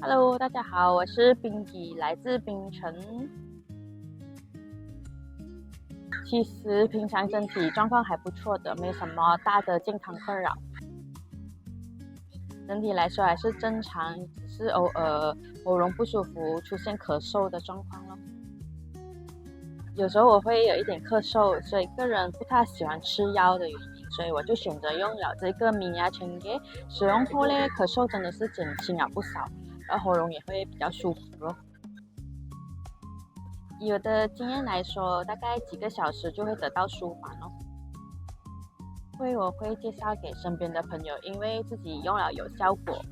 Hello，大家好，我是冰怡，来自槟城。其实平常身体状况还不错的，没什么大的健康困扰。整体来说还是正常，只是偶尔喉咙不舒服，出现咳嗽的状况咯。有时候我会有一点咳嗽，所以个人不太喜欢吃药的原因，所以我就选择用了这个米亚全给。使用后呢，咳嗽真的是减轻了不少，然后喉咙也会比较舒服咯。以我的经验来说，大概几个小时就会得到舒缓哦。我会介绍给身边的朋友，因为自己用了有效果。